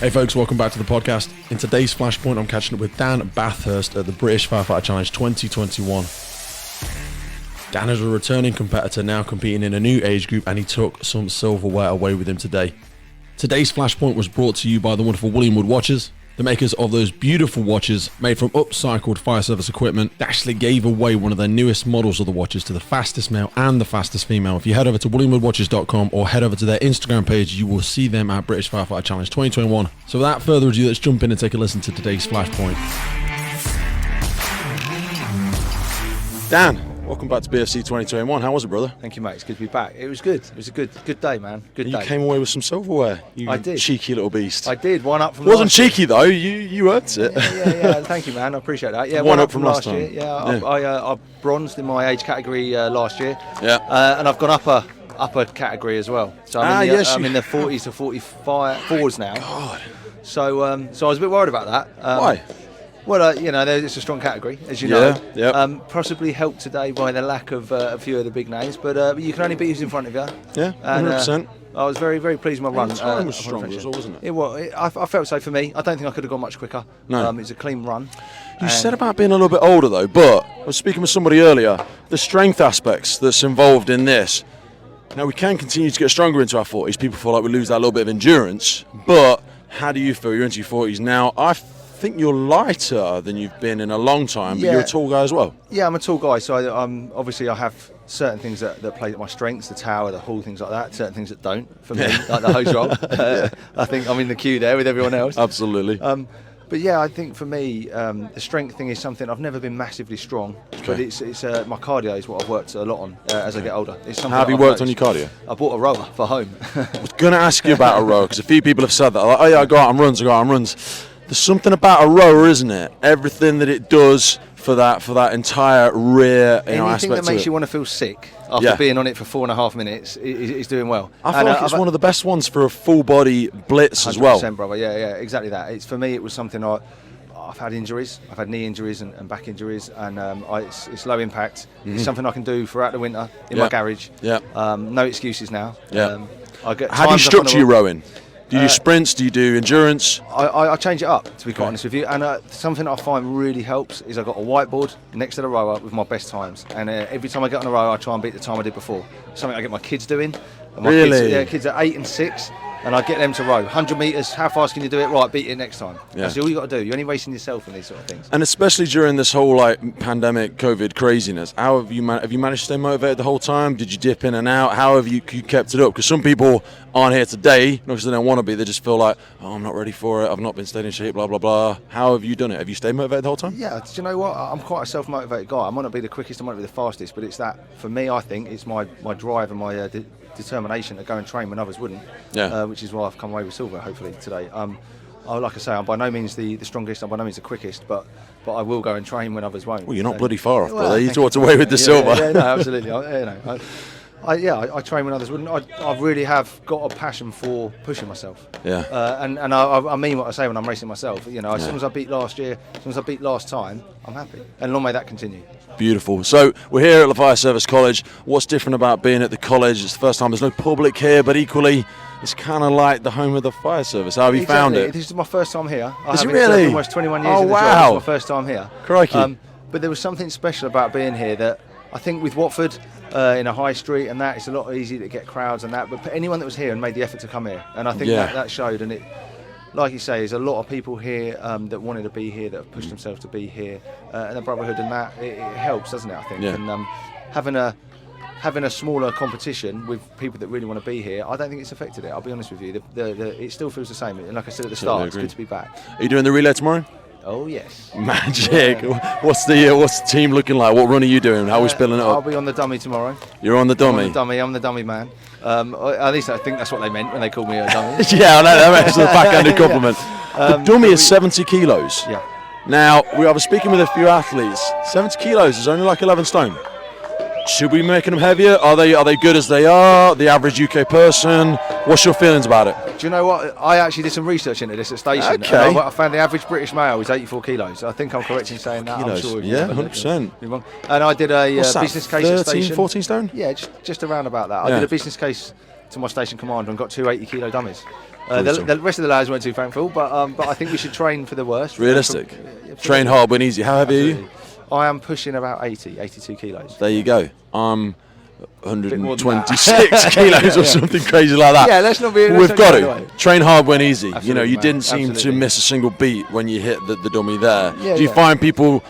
Hey folks, welcome back to the podcast. In today's Flashpoint, I'm catching up with Dan Bathurst at the British Firefighter Challenge 2021. Dan is a returning competitor now competing in a new age group, and he took some silverware away with him today. Today's Flashpoint was brought to you by the wonderful William Wood watches, the makers of those beautiful watches made from upcycled fire service equipment. They actually gave away one of their newest models of the watches to the fastest male and the fastest female. If you head over to williamwoodwatches.com or head over to their Instagram page, you will see them at British Firefighter Challenge 2021. So without further ado, let's jump in and take a listen to today's Flashpoint. Dan, welcome back to BFC 2021. How was it, brother? Thank you, mate. It's good to be back. It was good. It was a good day, man. Good day. You came away with some silverware. I did. Cheeky little beast. I did. One up from Wasn't last year. cheeky though. You earned it. Yeah. Thank you, man. I appreciate that. Yeah, one up from last time. year. Yeah. I bronzed in my age category last year. Yeah. And I've gone upper category as well. So I'm in the 40s to 45s now. God. So I was a bit worried about that. Why? Well, it's a strong category, as you know. Yeah. Possibly helped today by the lack of a few of the big names, but you can only beat who's in front of you. Yeah, 100%. I was very, very pleased with my run. The time was strong as well, wasn't it? It was. I felt so for me. I don't think I could have gone much quicker. No. It was a clean run. You said about being a little bit older though, but I was speaking with somebody earlier, the strength aspects that's involved in this. Now, we can continue to get stronger into our 40s. People feel like we lose that little bit of endurance, but how do you feel? You're into your 40s now. I think you're lighter than you've been in a long time, but you're a tall guy as well. Yeah, I'm a tall guy, so obviously I have certain things that play to my strengths, the tower, the hall, things like that, certain things that don't, for me, like the hose roll. I think I'm in the queue there with everyone else. Absolutely. But yeah, I think for me, the strength thing is something I've never been massively strong, but it's my cardio is what I've worked a lot on as I get older. It's how have you worked on your cardio? I bought a rower for home. I was going to ask you about a rower, because a few people have said that. Like, oh yeah, I go out on runs. There's something about a rower, isn't it? Everything that it does for that entire rear aspect. Anything that makes you want to feel sick after being on it for 4.5 minutes is doing well. I feel like it's one of the best ones for a full body blitz as well. 100%, brother. Yeah, exactly that. For me, it was something I've had injuries. I've had knee injuries and back injuries, and it's low impact. Mm-hmm. It's something I can do throughout the winter in my garage. Yeah. No excuses now. Yeah. How do you structure your rowing? Do you do sprints? Do you do endurance? I change it up, to be quite honest with you. And something I find really helps is I've got a whiteboard next to the rower with my best times. And every time I get on a rower, I try and beat the time I did before. Something I get my kids doing. And my kids are 8 and 6. And I get them to row 100 metres. How fast can you do it? Right, beat it next time. Yeah. That's all you got to do. You're only racing yourself in these sort of things. And especially during this whole pandemic, COVID craziness, how have you managed to stay motivated the whole time? Did you dip in and out? How have you kept it up? Because some people aren't here today, not because they don't want to be. They just feel like, I'm not ready for it. I've not been staying in shape. Blah blah blah. How have you done it? Have you stayed motivated the whole time? Yeah. Do you know what? I'm quite a self-motivated guy. I might not be the quickest. I might not be the fastest, but it's that for me. I think it's my drive and my determination to go and train when others wouldn't, which is why I've come away with silver hopefully today. Like I say, I'm by no means the strongest, I'm by no means the quickest, but I will go and train when others won't. Well, you're not bloody far off, brother. You walked away with the silver. Yeah, no, absolutely. I train when others wouldn't. I really have got a passion for pushing myself. Yeah. And I mean what I say when I'm racing myself. As soon as I beat last year, as soon as I beat last time, I'm happy. And long may that continue. Beautiful. So we're here at the Fire Service College. What's different about being at the college? It's the first time there's no public here, but equally it's kind of like the home of the fire service. How have you found it? This is my first time here. Is it really? Almost 21 years in the job. It's my first time here. Crikey. But there was something special about being here that I think with Watford in a high street and that, it's a lot easier to get crowds and that. But anyone that was here and made the effort to come here, and I think that showed. And it, like you say, there's a lot of people here that wanted to be here, that have pushed themselves to be here, and the brotherhood and that it helps, doesn't it? I think. Yeah. And having a smaller competition with people that really want to be here, I don't think it's affected it. I'll be honest with you. It still feels the same. And like I said at the start, it's good to be back. Are you doing the relay tomorrow? Oh yes. Magic. Yeah. What's the team looking like? What run are you doing? How are we spilling it up? I'll be on the dummy tomorrow. You're on the dummy? I'm the dummy man. At least I think that's what they meant when they called me a dummy. Yeah, I know. That's a backhanded compliment. The dummy is 70 kilos. Yeah. Now, I was speaking with a few athletes. 70 kilos is only like 11 stone. Should we be making them heavier? Are they good as they are? The average UK person? What's your feelings about it? Do you know what? I actually did some research into this at station. Okay. And I found the average British male is 84 kilos. I think I'm correct in saying that. Kilos. I'm sure. Yeah, 100%. And I did a business case 13, at station. 14 stone? Yeah, just around about that. I did a business case to my station commander and got 2 80-kilo dummies. The rest of the lads weren't too thankful, but I think we should train for the worst. Realistic. Train hard, win easy. How heavy are you? I am pushing about 82 kilos. There you go. I'm 126 kilos or something crazy like that. Yeah, let's not be. We've got to train hard, win easy. Absolutely, you know, you man. didn't seem Absolutely. to miss a single beat when you hit the dummy there. Yeah, Do you find people,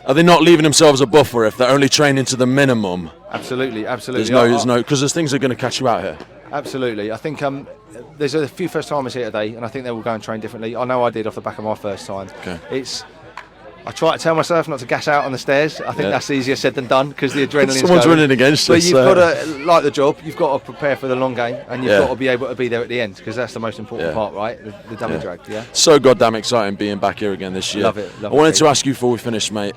are they not leaving themselves a buffer if they're only training to the minimum? Absolutely. There's no, because there's things that are going to catch you out here. Absolutely. I think there's a few first timers here today, and I think they will go and train differently. I know I did off the back of my first time. Okay. I try to tell myself not to gas out on the stairs. I think that's easier said than done because the adrenaline's Someone's going. running against But us. you've got to like the job. You've got to prepare for the long game, and you've got to be able to be there at the end because that's the most important part, right? The dummy drag. Yeah. So goddamn exciting being back here again this year. Love it. I wanted to ask you before we finish, mate.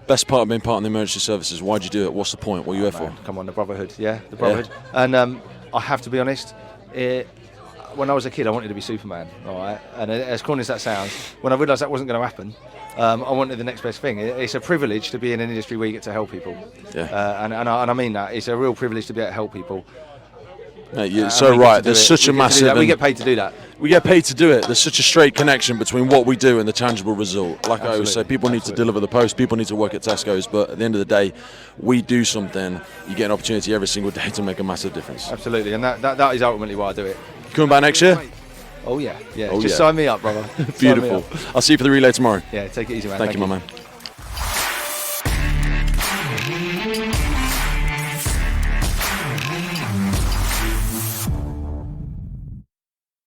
Best part of being part of the emergency services. Why'd you do it? What's the point? What are you here for? Come on, the brotherhood. Yeah, the brotherhood. And I have to be honest. When I was a kid, I wanted to be Superman. All right. And as corny as that sounds, when I realised that wasn't going to happen. I wanted the next best thing. It's a privilege to be in an industry where you get to help people. Yeah. And I mean that. It's a real privilege to be able to help people. Mate, you're so right. There's such a massive... We get paid to do that. We get paid to do it. There's such a straight connection between what we do and the tangible result. Like I always say, people need to deliver the post, people need to work at Tesco's, but at the end of the day, we do something. You get an opportunity every single day to make a massive difference. Absolutely, and that is ultimately why I do it. Coming back next year? Oh yeah. Just sign me up, brother. Beautiful. I'll see you for the relay tomorrow. Yeah, take it easy, man. Thank you, my man.